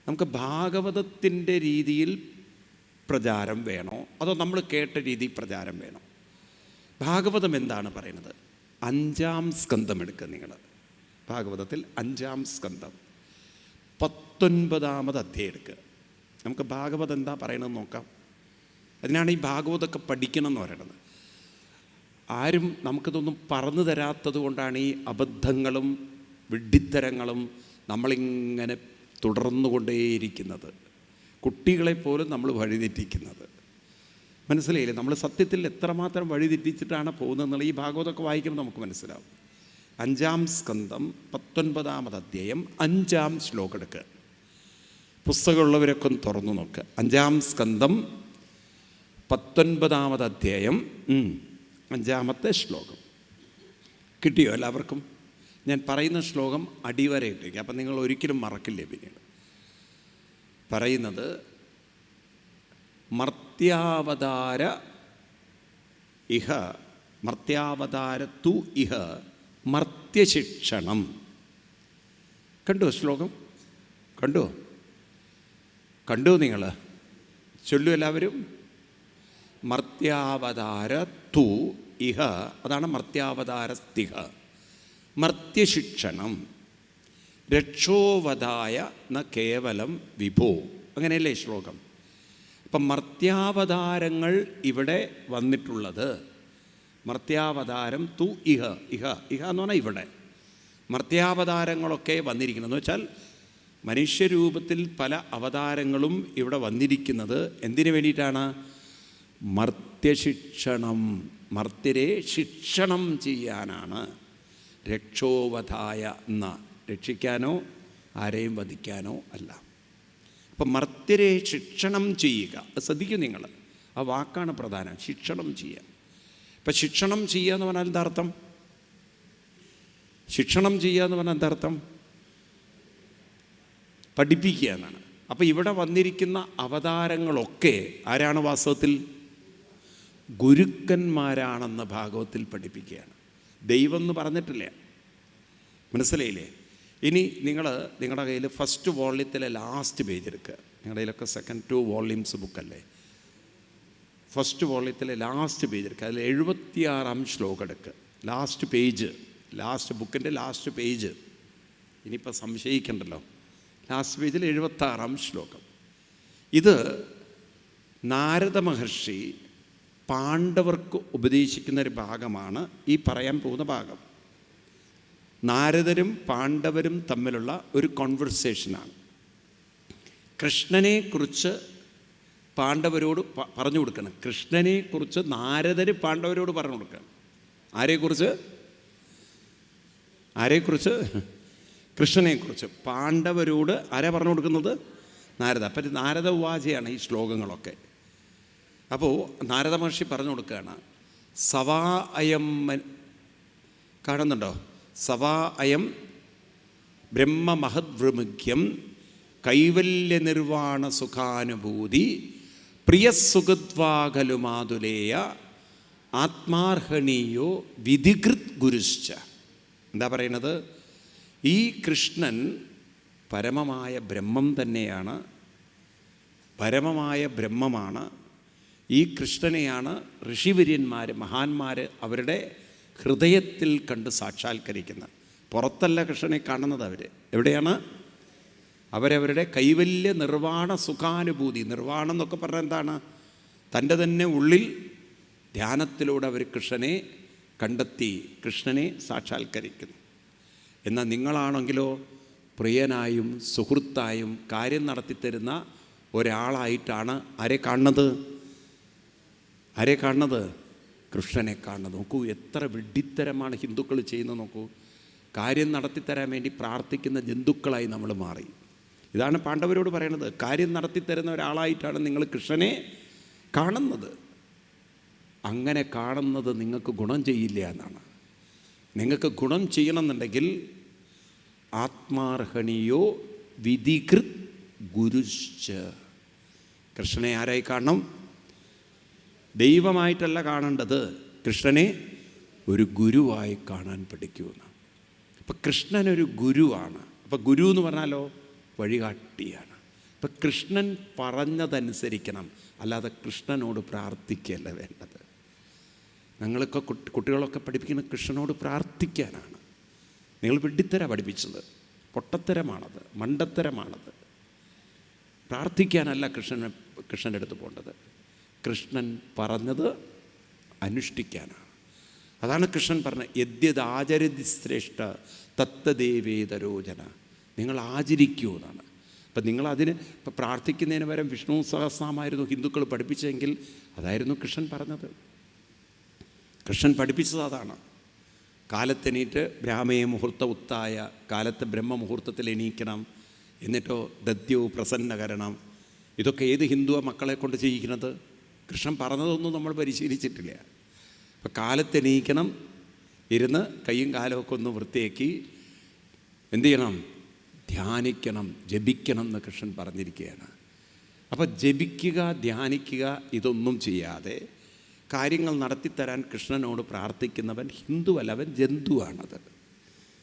നമുക്ക് ഭാഗവതത്തിൻ്റെ രീതിയിൽ പ്രചാരം വേണോ അതോ നമ്മൾ കേട്ട രീതി പ്രചാരം വേണോ? ഭാഗവതം എന്താണ് പറയുന്നത്? 5-ാം സ്കന്ധം എടുക്കുക നിങ്ങൾ. ഭാഗവതത്തിൽ 5-ാം സ്കന്ധം 19-ാമത് അധ്യായം എടുക്കുക. നമുക്ക് ഭാഗവതം എന്താ പറയണമെന്ന് നോക്കാം. അതിനാണ് ഈ ഭാഗവതമൊക്കെ പഠിക്കണം എന്ന് പറയുന്നത്. ആരും നമുക്കിതൊന്നും പറഞ്ഞു തരാത്തത് കൊണ്ടാണ് ഈ അബദ്ധങ്ങളും വിഡ്ഢിത്തരങ്ങളും നമ്മളിങ്ങനെ തുടർന്നുകൊണ്ടേയിരിക്കുന്നത്. കുട്ടികളെപ്പോലും നമ്മൾ വഴിതെറ്റിക്കുന്നത്. മനസ്സിലായില്ലേ? നമ്മൾ സത്യത്തിൽ എത്രമാത്രം വഴിതെറ്റിച്ചിട്ടാണ് പോകുന്നതെന്നുള്ള ഈ ഭാഗവതമൊക്കെ വായിക്കുമ്പോൾ നമുക്ക് മനസ്സിലാവും. 5-ാം സ്കന്ധം 19-ാമത് അധ്യായം 5-ാം ശ്ലോകം എടുക്കുക. പുസ്തകമുള്ളവരൊക്കെ ഒന്ന് തുറന്നു നോക്കുക. 5-ാം സ്കന്ധം 19-ാമത് അധ്യായം 5-ാമത്തെ ശ്ലോകം. കിട്ടിയോ എല്ലാവർക്കും? ഞാൻ പറയുന്ന ശ്ലോകം അടിവരയിട്ടേക്ക്, അപ്പം നിങ്ങൾ ഒരിക്കലും മറക്കില്ലേ. പിന്നീട് പറയുന്നത് മർത്യാവതാര ഇഹ മർത്യാവതാരത്തു ഇഹ മർത്യശിക്ഷണം. കണ്ടോ ശ്ലോകം? കണ്ടോ നിങ്ങൾ? ചൊല്ലു എല്ലാവരും. മർത്യാവതാരത്തു ഇഹ, അതാണ് മർത്യാവതാരസ്തിഹ. മർത്യശിക്ഷണം രക്ഷോവധായ ന കേവലം വിഭോ. അങ്ങനെയല്ലേ ശ്ലോകം? അപ്പം മർത്യാവതാരങ്ങൾ ഇവിടെ വന്നിട്ടുള്ളത്, മർത്യാവതാരം തു ഇഹ, ഇഹ എന്ന് പറഞ്ഞാൽ ഇവിടെ മർത്യാവതാരങ്ങളൊക്കെ വന്നിരിക്കുന്നത് വെച്ചാൽ മനുഷ്യരൂപത്തിൽ പല അവതാരങ്ങളും ഇവിടെ വന്നിരിക്കുന്നത് എന്തിനു വേണ്ടിയിട്ടാണ്? മർത്യശിക്ഷണം, മർത്യരെ ശിക്ഷണം ചെയ്യാനാണ്. രക്ഷോവധായ എന്ന, രക്ഷിക്കാനോ ആരെയും വധിക്കാനോ അല്ല. അപ്പം മർത്യരെ ശിക്ഷണം ചെയ്യുക. ശ്രദ്ധിക്കും നിങ്ങൾ, ആ വാക്കാണ് പ്രധാനം, ശിക്ഷണം ചെയ്യുക. ഇപ്പം ശിക്ഷണം ചെയ്യുക എന്ന് പറഞ്ഞാൽ എന്താർത്ഥം? ശിക്ഷണം ചെയ്യുക എന്ന് പറഞ്ഞാൽ എന്താർത്ഥം? പഠിപ്പിക്കുക എന്നാണ്. അപ്പം ഇവിടെ വന്നിരിക്കുന്ന അവതാരങ്ങളൊക്കെ ആരാണ്? വാസ്തവത്തിൽ ഗുരുക്കന്മാരാണെന്ന് ഭാഗവത്തിൽ പഠിപ്പിക്കുകയാണ്. ദൈവം എന്ന് പറഞ്ഞിട്ടില്ല. മനസ്സിലായില്ലേ? ഇനി നിങ്ങളുടെ കയ്യിൽ ഫസ്റ്റ് വോള്യത്തിലെ ലാസ്റ്റ് പേജ് എടുക്കുക. നിങ്ങളുടെ കയ്യിലൊക്കെ സെക്കൻഡ് 2 വോള്യൂംസ് ബുക്കല്ലേ? ഫസ്റ്റ് വോള്യത്തിലെ ലാസ്റ്റ് പേജ് എടുക്കുക. അതിൽ 76-ാം ശ്ലോകം എടുക്കുക. ലാസ്റ്റ് പേജ്, ലാസ്റ്റ് ബുക്കിൻ്റെ ലാസ്റ്റ് പേജ്. ഇനിയിപ്പോൾ സംശയിക്കണ്ടല്ലോ. ലാസ്റ്റ് പേജിൽ 76-ാം ശ്ലോകം. ഇത് നാരദ മഹർഷി പാണ്ഡവർക്ക് ഉപദേശിക്കുന്നൊരു ഭാഗമാണ് ഈ പറയാൻ പോകുന്ന ഭാഗം. നാരദരും പാണ്ഡവരും തമ്മിലുള്ള ഒരു കോൺവെർസേഷനാണ്. കൃഷ്ണനെക്കുറിച്ച് പാണ്ഡവരോട് പറഞ്ഞു കൊടുക്കണം. കൃഷ്ണനെക്കുറിച്ച് നാരദർ പാണ്ഡവരോട് പറഞ്ഞു കൊടുക്കണം. ആരെക്കുറിച്ച്? കൃഷ്ണനെക്കുറിച്ച് പാണ്ഡവരോട് ആരാ പറഞ്ഞു കൊടുക്കുന്നത്? നാരദ. അപ്പം നാരദ ഉവാചയാണ് ഈ ശ്ലോകങ്ങളൊക്കെ. അപ്പോൾ നാരദ മഹർഷി പറഞ്ഞു കൊടുക്കുകയാണ്. സവാ അയം, കാണുന്നുണ്ടോ? സവാ അയം ബ്രഹ്മമഹദ്വൃമുഖ്യം കൈവല്യ നിർവാണ സുഖാനുഭൂതി പ്രിയസുഖദ്വാകലു മാതുലേയ ആത്മാർഹണീയോ വിധികൃത് ഗുരുശ്ച. എന്താ പറയുന്നത്? ഈ കൃഷ്ണൻ പരമമായ ബ്രഹ്മം തന്നെയാണ്, പരമമായ ബ്രഹ്മമാണ്. ഈ കൃഷ്ണനെയാണ് ഋഷിവര്യന്മാർ, മഹാന്മാർ അവരുടെ ഹൃദയത്തിൽ കണ്ട് സാക്ഷാത്കരിക്കുന്നത്. പുറത്തല്ല കൃഷ്ണനെ കാണുന്നത്. അവർ എവിടെയാണ്? അവരവരുടെ കൈവല്യ നിർവാണ സുഖാനുഭൂതി. നിർവാണം എന്നൊക്കെ പറഞ്ഞാൽ എന്താണ്? തൻ്റെ തന്നെ ഉള്ളിൽ ധ്യാനത്തിലൂടെ അവർ കൃഷ്ണനെ കണ്ടെത്തി, കൃഷ്ണനെ സാക്ഷാത്കരിക്കുന്നു. എന്നാൽ നിങ്ങളാണെങ്കിലോ പ്രിയനായും സുഹൃത്തായും കാര്യം നടത്തിത്തരുന്ന ഒരാളായിട്ടാണ് ആരെ കാണുന്നത്? കൃഷ്ണനെ കാണുന്നത്. നോക്കൂ, എത്ര വിഡ്ഢിത്തരമാണ് ഹിന്ദുക്കൾ ചെയ്യുന്നത്. നോക്കൂ, കാര്യം നടത്തിത്തരാൻ വേണ്ടി പ്രാർത്ഥിക്കുന്ന ജന്തുക്കളായി നമ്മൾ മാറി. ഇതാണ് പാണ്ഡവരോട് പറയണത്. കാര്യം നടത്തിത്തരുന്ന ഒരാളായിട്ടാണ് നിങ്ങൾ കൃഷ്ണനെ കാണുന്നത്. അങ്ങനെ കാണുന്നത് നിങ്ങൾക്ക് ഗുണം ചെയ്യില്ല എന്നാണ്. നിങ്ങൾക്ക് ഗുണം ചെയ്യണമെന്നുണ്ടെങ്കിൽ ആത്മാർഹണീയോ വിധികൃത് ഗുരുശ്ച. കൃഷ്ണനെ ആരായി കാണണം? ദൈവമായിട്ടല്ല കാണേണ്ടത്, കൃഷ്ണനെ ഒരു ഗുരുവായി കാണാൻ പഠിക്കുമെന്ന്. അപ്പം കൃഷ്ണനൊരു ഗുരുവാണ്. അപ്പം ഗുരു എന്ന് പറഞ്ഞാലോ വഴികാട്ടിയാണ്. അപ്പം കൃഷ്ണൻ പറഞ്ഞതനുസരിക്കണം, അല്ലാതെ കൃഷ്ണനോട് പ്രാർത്ഥിക്കുകയല്ല വേണ്ടത്. ഞങ്ങളൊക്കെ കുട്ടികളൊക്കെ പഠിപ്പിക്കുന്നത് കൃഷ്ണനോട് പ്രാർത്ഥിക്കാനാണ്. നിങ്ങൾ വിഡ്ഢിത്തര പഠിപ്പിച്ചത്, പൊട്ടത്തരമാണത്, മണ്ടത്തരമാണത്. പ്രാർത്ഥിക്കാനല്ല കൃഷ്ണൻ്റെ അടുത്ത് പോകേണ്ടത്. കൃഷ്ണൻ പറഞ്ഞത് അനുഷ്ഠിക്കാനാണ്. അതാണ് കൃഷ്ണൻ പറഞ്ഞത്, യദ്യദാചരതി ശ്രേഷ്ഠ തത്തദേവേതരോചന. നിങ്ങൾ ആചരിക്കൂ എന്നാണ്. അപ്പം നിങ്ങളതിന് ഇപ്പം പ്രാർത്ഥിക്കുന്നതിന് പകരം വിഷ്ണു സഹസ്രനാമായിരുന്നു ഹിന്ദുക്കൾ പഠിപ്പിച്ചെങ്കിൽ അതായിരുന്നു കൃഷ്ണൻ പറഞ്ഞത്. കൃഷ്ണൻ പഠിപ്പിച്ചത് അതാണ്. കാലത്തെണീറ്റ് ബ്രാഹ്മേ മുഹൂർത്ത ഉത്തായ, കാലത്ത് ബ്രഹ്മമുഹൂർത്തത്തിൽ എണീക്കണം, എന്നിട്ടോ ദദ്യോ പ്രസന്നകരണം. ഇതൊക്കെ ഏത് ഹിന്ദുവാ മക്കളെ കൊണ്ട് ചെയ്യിക്കുന്നത്? കൃഷ്ണൻ പറഞ്ഞതൊന്നും നമ്മൾ പരിശീലിച്ചിട്ടില്ല. അപ്പം കാലത്തെണീക്കണം, ഇരുന്ന് കൈയും കാലമൊക്കെ ഒന്ന് വൃത്തിയാക്കി എന്തു ചെയ്യണം? ധ്യാനിക്കണം, ജപിക്കണം എന്ന് കൃഷ്ണൻ പറഞ്ഞിരിക്കുകയാണ്. അപ്പം ജപിക്കുക, ധ്യാനിക്കുക, ഇതൊന്നും ചെയ്യാതെ കാര്യങ്ങൾ നടത്തിത്തരാൻ കൃഷ്ണനോട് പ്രാർത്ഥിക്കുന്നവൻ ഹിന്ദുവല്ല, അവൻ ജന്തുവാണത്.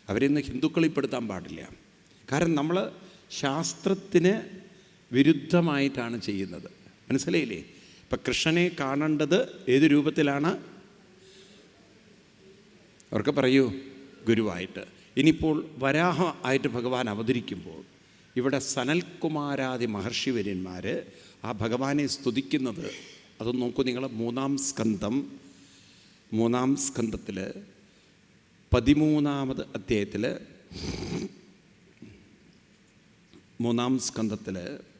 അവരിന്ന് ഹിന്ദുക്കളിൽപ്പെടുത്താൻ പാടില്ല. കാരണം നമ്മൾ ശാസ്ത്രത്തിന് വിരുദ്ധമായിട്ടാണ് ചെയ്യുന്നത്. മനസ്സിലായില്ലേ? ഇപ്പം കൃഷ്ണനെ കാണേണ്ടത് ഏത് രൂപത്തിലാണ്? അവർക്ക് പറയൂ, ഗുരുവായിട്ട്. ഇനിയിപ്പോൾ വരാഹ ആയിട്ട് ഭഗവാൻ അവതരിക്കുമ്പോൾ ഇവിടെ സനൽകുമാരാദി മഹർഷിവര്യന്മാർ ആ ഭഗവാനെ സ്തുതിക്കുന്നത് അതൊന്ന് നോക്കൂ നിങ്ങൾ. മൂന്നാം സ്കന്ധത്തിൽ 13-ാമത് അധ്യായത്തിൽ, മൂന്നാം സ്കന്ധത്തിൽ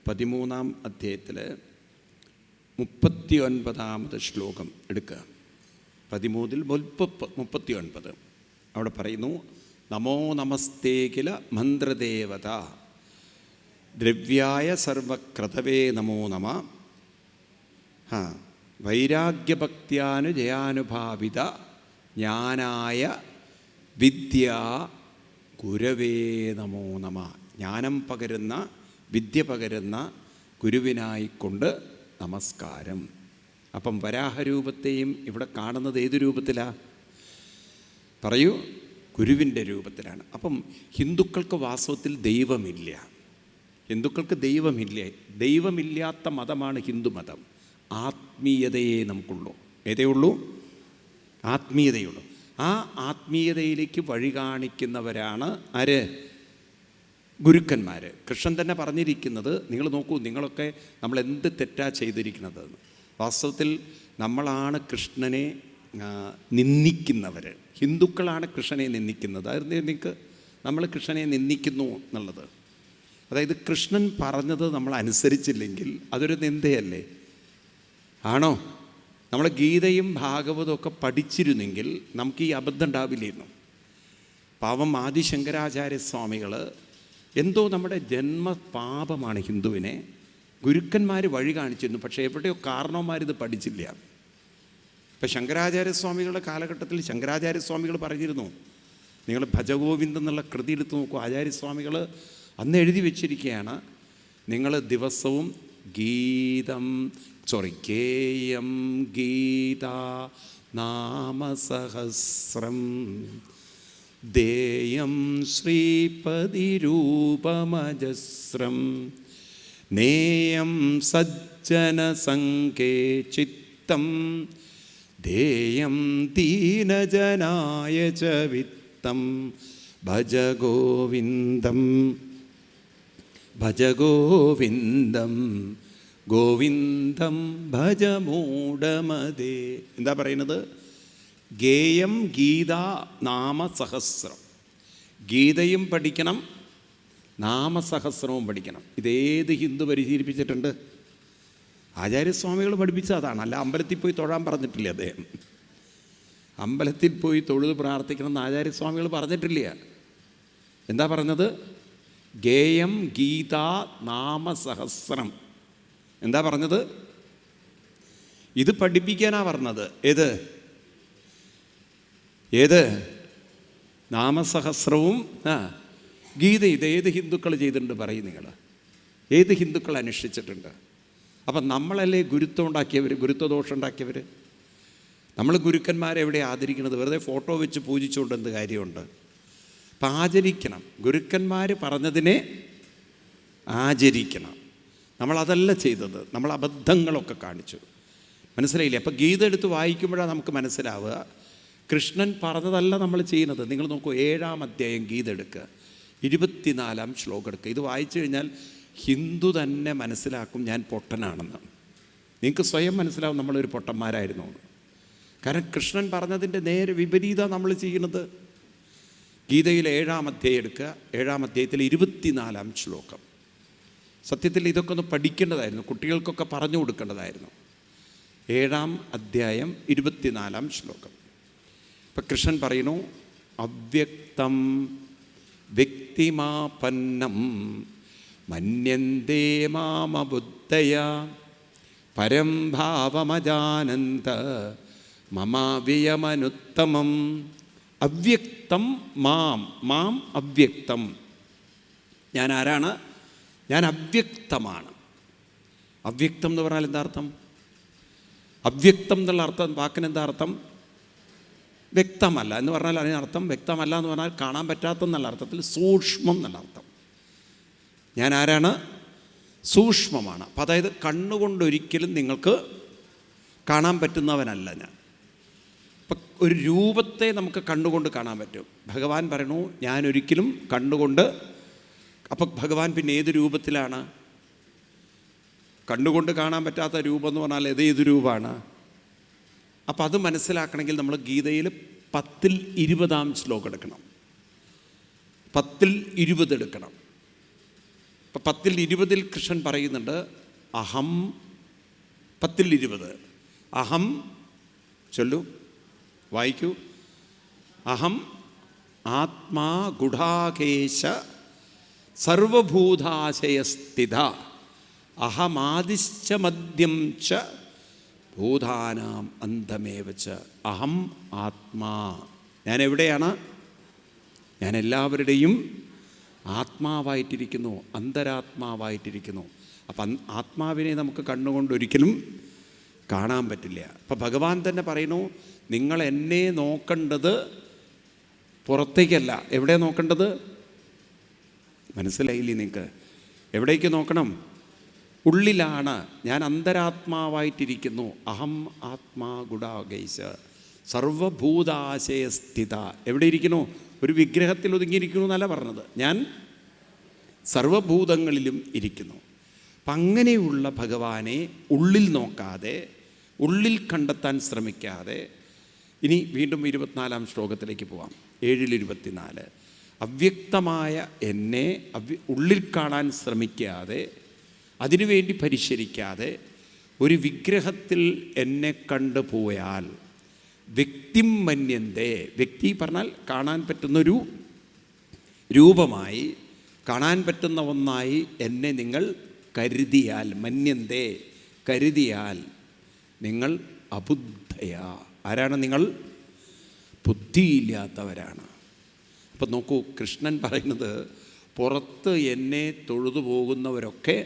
13-ാം അധ്യായത്തിൽ 39-ാമത് ശ്ലോകം എടുക്കുക. 13-39 അവിടെ പറയുന്നു, നമോ നമസ്തേ കില മന്ത്രദേവത ദ്രവ്യായ സർവക്രതവേ നമോ നമ വൈരാഗ്യഭക്ത്യാനുജയാനുഭാവിത ജ്ഞാനായ വിദ്യാ ഗുരവേ നമോ നമ. ജ്ഞാനം പകരുന്ന, വിദ്യ പകരുന്ന ഗുരുവിനായിക്കൊണ്ട് നമസ്കാരം. അപ്പം വരാഹരൂപത്തെയും ഇവിടെ കാണുന്നത് ഏത് രൂപത്തിലാണ്? പറയൂ, ഗുരുവിൻ്റെ രൂപത്തിലാണ്. അപ്പം ഹിന്ദുക്കൾക്ക് വാസ്തവത്തിൽ ദൈവമില്ല. ഹിന്ദുക്കൾക്ക് ദൈവമില്ലാത്ത മതമാണ് ഹിന്ദുമതം. ആത്മീയതയെ നമുക്കുള്ളൂ. ഏതേ ഉള്ളൂ? ആത്മീയതയുള്ളൂ. ആ ആത്മീയതയിലേക്ക് വഴി കാണിക്കുന്നവരാണ് ആര്? ഗുരുക്കന്മാർ. കൃഷ്ണൻ തന്നെ പറഞ്ഞിരിക്കുന്നത്, നിങ്ങൾ നോക്കൂ, നിങ്ങളൊക്കെ നമ്മൾ എന്ത് തെറ്റാ ചെയ്തിരിക്കുന്നത്. വാസ്തവത്തിൽ നമ്മളാണ് കൃഷ്ണനെ നിന്ദിക്കുന്നവർ. ഹിന്ദുക്കളാണ് കൃഷ്ണനെ നിന്ദിക്കുന്നത്. അത് നിങ്ങൾക്ക് നമ്മൾ കൃഷ്ണനെ നിന്ദിക്കുന്നു എന്നുള്ളത്, അതായത് കൃഷ്ണൻ പറഞ്ഞത് നമ്മൾ അനുസരിച്ചില്ലെങ്കിൽ അതൊരു നിന്ദയല്ലേ? ആണോ? നമ്മൾ ഗീതയും ഭാഗവതവും ഒക്കെ പഠിച്ചിരുന്നെങ്കിൽ നമുക്ക് ഈ അബദ്ധം ഉണ്ടാവില്ലായിരുന്നു. പാവം ആദിശങ്കരാചാര്യസ്വാമികൾ എന്തോ നമ്മുടെ ജന്മപാപമാണ് ഹിന്ദുവിനെ. ഗുരുക്കന്മാർ വഴി കാണിച്ചിരുന്നു, പക്ഷേ എവിടെയോ കാരണവന്മാരിത് പഠിച്ചില്ല. ഇപ്പം ശങ്കരാചാര്യസ്വാമികളുടെ കാലഘട്ടത്തിൽ ശങ്കരാചാര്യസ്വാമികൾ പറഞ്ഞിരുന്നു, നിങ്ങൾ ഭജഗോവിന്ദം എന്നുള്ള കൃതി എടുത്ത് നോക്കൂ. ആചാര്യസ്വാമികൾ അന്ന് എഴുതി വച്ചിരിക്കുകയാണ്, നിങ്ങൾ ദിവസവും ഗേയം ഗീതാ നാമസഹസ്രം ദേയം ശ്രീപതിരൂപമജസ്രം നേയം സജ്ജനസംഘേ ചിത്തം ദേയം ദീനജനായ ച വിത്തം ഭജ ഗോവിന്ദം ഗോവിന്ദം ഭജ മൂഢമതേ. എന്താ പറയുന്നത്? ഗേയം ഗീതാ നാമസഹസ്രം. ഗീതയും പഠിക്കണം, നാമസഹസ്രവും പഠിക്കണം. ഇതേത് ഹിന്ദു പരിശീലിപ്പിച്ചിട്ടുണ്ട്? ആചാര്യസ്വാമികൾ പഠിപ്പിച്ചത് അതാണ്. അല്ല അമ്പലത്തിൽ പോയി തൊഴാൻ പറഞ്ഞിട്ടില്ല അദ്ദേഹം. അമ്പലത്തിൽ പോയി തൊഴുത് പ്രാർത്ഥിക്കണം എന്ന് ആചാര്യസ്വാമികൾ പറഞ്ഞിട്ടില്ല. എന്താ പറഞ്ഞത്? ഗേയം ഗീതാ നാമസഹസ്രം. എന്താ പറഞ്ഞത്? ഇത് പഠിപ്പിക്കാനാ പറഞ്ഞത്. ഏത് നാമസഹസ്രവും ഗീത. ഇത് ഏത് ഹിന്ദുക്കൾ ചെയ്തിട്ടുണ്ട് പറയും നിങ്ങൾ? ഏത് ഹിന്ദുക്കൾ അനുഷ്ഠിച്ചിട്ടുണ്ട്? അപ്പം നമ്മളല്ലേ ഗുരുത്വം ഉണ്ടാക്കിയവർ, ഗുരുത്വദോഷം ഉണ്ടാക്കിയവർ? നമ്മൾ ഗുരുക്കന്മാരെ എവിടെ ആദരിക്കുന്നത്? വെറുതെ ഫോട്ടോ വെച്ച് പൂജിച്ചുകൊണ്ട് എന്ത് കാര്യമുണ്ട്? അപ്പം ആചരിക്കണം. ഗുരുക്കന്മാർ പറഞ്ഞതിനെ ആചരിക്കണം. നമ്മളതല്ല ചെയ്തത്, നമ്മൾ അബദ്ധങ്ങളൊക്കെ കാണിച്ചു. മനസ്സിലായില്ലേ? അപ്പോൾ ഗീത എടുത്ത് വായിക്കുമ്പോഴാണ് നമുക്ക് മനസ്സിലാവുക കൃഷ്ണൻ പറഞ്ഞതല്ല നമ്മൾ ചെയ്യുന്നത്. നിങ്ങൾ നോക്കൂ, 7-ാം അധ്യായം ഗീത എടുക്കുക, 24-ാം ശ്ലോകം എടുക്കുക. ഇത് വായിച്ചു കഴിഞ്ഞാൽ ഹിന്ദു തന്നെ മനസ്സിലാക്കും ഞാൻ പൊട്ടനാണെന്ന്. നിങ്ങൾക്ക് സ്വയം മനസ്സിലാവും നമ്മളൊരു പൊട്ടന്മാരായിരുന്നു. കാരണം കൃഷ്ണൻ പറഞ്ഞതിൻ്റെ നേരെ വിപരീതമാണ് നമ്മൾ ചെയ്യുന്നത്. ഗീതയിൽ 7-ാം അധ്യായം എടുക്കുക, 7-ാം അധ്യായത്തിൽ 24-ാം ശ്ലോകം. സത്യത്തിൽ ഇതൊക്കെ ഒന്ന് പഠിക്കേണ്ടതായിരുന്നു, കുട്ടികൾക്കൊക്കെ പറഞ്ഞു കൊടുക്കേണ്ടതായിരുന്നു. 7-ാം അധ്യായം 24-ാം ശ്ലോകം. ഇപ്പം കൃഷ്ണൻ പറയുന്നു, അവ്യക്തം വ്യക്തിമാപന്നം മന്യന്തേ മാമബുദ്ധയ പരം ഭാവമജാനന്ത മമാവ്യയമനുത്തമം. അവ്യക്തം മാം അവ്യക്തം. ഞാൻ ആരാണ്? ഞാൻ അവ്യക്തമാണ്. അവ്യക്തം എന്ന് പറഞ്ഞാൽ എന്താ അർത്ഥം? അവ്യക്തം എന്നുള്ള അർത്ഥം, വാക്കിനെന്താ അർത്ഥം? വ്യക്തമല്ല എന്ന് പറഞ്ഞാൽ അതിനർത്ഥം, വ്യക്തമല്ല എന്ന് പറഞ്ഞാൽ കാണാൻ പറ്റാത്തെന്നുള്ള അർത്ഥത്തിൽ സൂക്ഷ്മം എന്നുള്ള അർത്ഥം. ഞാൻ ആരാണ്? സൂക്ഷ്മമാണ്. അപ്പം അതായത് കണ്ണുകൊണ്ടൊരിക്കലും നിങ്ങൾക്ക് കാണാൻ പറ്റുന്നവനല്ല ഞാൻ. ഇപ്പം ഒരു രൂപത്തെ നമുക്ക് കണ്ണുകൊണ്ട് കാണാൻ പറ്റും. ഭഗവാൻ പറയണു ഞാനൊരിക്കലും കണ്ണുകൊണ്ട്. അപ്പം ഭഗവാൻ പിന്നെ ഏത് രൂപത്തിലാണ്? കണ്ണുകൊണ്ട് കാണാൻ പറ്റാത്ത രൂപം എന്ന് പറഞ്ഞാൽ ഏത് രൂപമാണ്? അപ്പം അത് മനസ്സിലാക്കണമെങ്കിൽ നമ്മൾ ഗീതയിൽ 10-20-ാം ശ്ലോകം എടുക്കണം. 10-20 എടുക്കണം. ഇപ്പം 10-20-ൽ കൃഷ്ണൻ പറയുന്നുണ്ട് അഹം. 10-20 അഹം ചൊല്ലു, വായിക്കൂ. അഹം ആത്മാ ഗുഡാകേശ സർവഭൂതാശയസ്ഥിത അഹമാദിശ്ച മദ്യം ച ഭൂതാനാം അന്തമേവ ച അഹം ആത്മാ. ഞാൻ എവിടെയാണ്? ഞാൻ എല്ലാവരുടെയും ആത്മാവായിട്ടിരിക്കുന്നു, അന്തരാത്മാവായിട്ടിരിക്കുന്നു. അപ്പം ആത്മാവിനെ നമുക്ക് കണ്ണുകൊണ്ട് ഒരിക്കലും കാണാൻ പറ്റില്ല. അപ്പം ഭഗവാൻ തന്നെ പറയുന്നു, നിങ്ങൾ എന്നെ നോക്കേണ്ടത് പുറത്തേക്കല്ല. എവിടെ നോക്കേണ്ടത്? മനസ്സിലായില്ലേ നിങ്ങൾക്ക്? എവിടേക്ക് നോക്കണം? ഉള്ളിലാണ്. ഞാൻ അന്തരാത്മാവായിട്ടിരിക്കുന്നു. അഹം ആത്മാ ഗുഡാകേശ സർവഭൂതാശയസ്ഥിത. എവിടെ ഇരിക്കുന്നു? ഒരു വിഗ്രഹത്തിൽ ഒതുങ്ങിയിരിക്കുന്നു എന്നല്ല പറഞ്ഞത്, ഞാൻ സർവഭൂതങ്ങളിലും ഇരിക്കുന്നു. അപ്പം അങ്ങനെയുള്ള ഭഗവാനെ ഉള്ളിൽ നോക്കാതെ, ഉള്ളിൽ കണ്ടെത്താൻ ശ്രമിക്കാതെ, ഇനി വീണ്ടും 24-ാം ശ്ലോകത്തിലേക്ക് പോവാം. 7-24 അവ്യക്തമായ എന്നെ ഉള്ളിൽ കാണാൻ ശ്രമിക്കാതെ, അതിനുവേണ്ടി പരിശീലിക്കാതെ ഒരു വിഗ്രഹത്തിൽ എന്നെ കണ്ടുപോയാൽ വ്യക്തിം മന്യന്തേ. വ്യക്തി പറഞ്ഞാൽ കാണാൻ പറ്റുന്നൊരു രൂപമായി, കാണാൻ പറ്റുന്ന ഒന്നായി എന്നെ നിങ്ങൾ കരുതിയാൽ, മന്യന്തേ കരുതിയാൽ, നിങ്ങൾ അബുദ്ധയാ. ആരാണ് നിങ്ങൾ? ബുദ്ധിയില്ലാത്തവരാണ്. അപ്പം നോക്കൂ, കൃഷ്ണൻ പറയുന്നത് പുറത്ത് എന്നെ തൊഴുതു പോകുന്നവരൊക്കെ,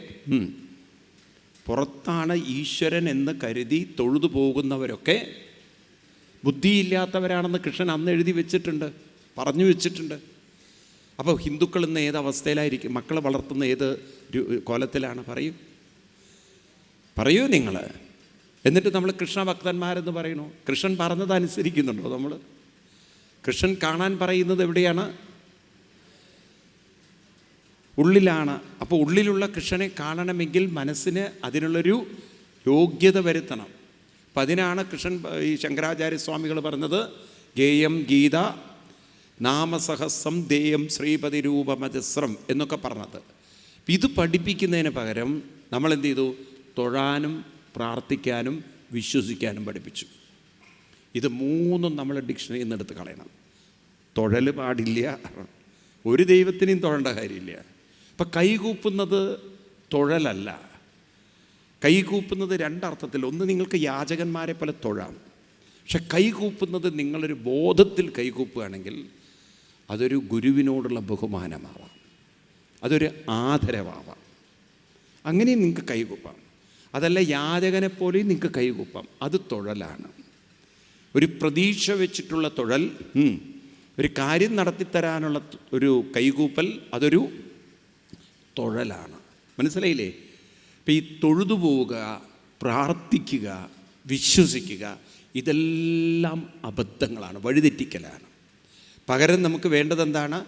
പുറത്താണ് ഈശ്വരൻ എന്ന് കരുതി തൊഴുതു പോകുന്നവരൊക്കെ ബുദ്ധിയില്ലാത്തവരാണെന്ന് കൃഷ്ണൻ അന്ന് എഴുതി വെച്ചിട്ടുണ്ട്, പറഞ്ഞു വെച്ചിട്ടുണ്ട്. അപ്പോൾ ഹിന്ദുക്കൾ ഇന്ന് ഏത് അവസ്ഥയിലായിരിക്കും? മക്കളെ വളർത്തുന്ന ഏത് കോലത്തിലാണ്? പറയൂ നിങ്ങൾ. എന്നിട്ട് നമ്മൾ കൃഷ്ണ ഭക്തന്മാരെന്ന് പറയുന്നു. കൃഷ്ണൻ പറഞ്ഞത് അനുസരിക്കുന്നുണ്ടോ നമ്മൾ? കൃഷ്ണൻ കാണാൻ പറയുന്നത് എവിടെയാണ്? ഉള്ളിലാണ്. അപ്പോൾ ഉള്ളിലുള്ള കൃഷ്ണനെ കാണണമെങ്കിൽ മനസ്സിന് അതിനുള്ളൊരു യോഗ്യത വരുത്തണം. അപ്പം അതിനാണ് കൃഷ്ണൻ, ഈ ശങ്കരാചാര്യസ്വാമികൾ പറഞ്ഞത് ഗേയം ഗീത നാമസഹസ്രം ദേയം ശ്രീപതി രൂപമജസ്രം എന്നൊക്കെ പറഞ്ഞത്. ഇത് പഠിപ്പിക്കുന്നതിന് പകരം നമ്മളെന്ത് ചെയ്തു? തൊഴാനും പ്രാർത്ഥിക്കാനും വിശ്വസിക്കാനും പഠിപ്പിച്ചു. ഇത് മൂന്നും നമ്മൾ ഡിക്ഷണറിയിൽ നിന്ന് എടുത്ത് കളയണം. തൊഴൽ പാടില്ല, ഒരു ദൈവത്തിനെയും തൊഴേണ്ട കാര്യമില്ല. അപ്പം കൈകൂപ്പുന്നത് തൊഴലല്ല. കൈകൂപ്പുന്നത് രണ്ടർത്ഥത്തിൽ. ഒന്ന്, നിങ്ങൾക്ക് യാചകന്മാരെ പോലെ തൊഴാം. പക്ഷെ കൈകൂപ്പുന്നത് നിങ്ങളൊരു ബോധത്തിൽ കൈകൂപ്പുകയാണെങ്കിൽ അതൊരു ഗുരുവിനോടുള്ള ബഹുമാനമാവാം, അതൊരു ആദരവാവാം. അങ്ങനെയും നിങ്ങൾക്ക് കൈകൂപ്പാം. അതല്ല, യാചകനെപ്പോലെയും നിങ്ങൾക്ക് കൈകൂപ്പാം. അത് തൊഴലാണ്. ഒരു പ്രതീക്ഷ വെച്ചിട്ടുള്ള തൊഴൽ, ഒരു കാര്യം നടത്തിത്തരാനുള്ള ഒരു കൈകൂപ്പൽ, അതൊരു തൊഴലാണ്. മനസ്സിലായില്ലേ? അപ്പം ഈ തൊഴുതു പോവുക, പ്രാർത്ഥിക്കുക, വിശ്വസിക്കുക, ഇതെല്ലാം അബദ്ധങ്ങളാണ്, വഴിതെറ്റിക്കലാണ്. പകരം നമുക്ക് വേണ്ടത് എന്താണ്?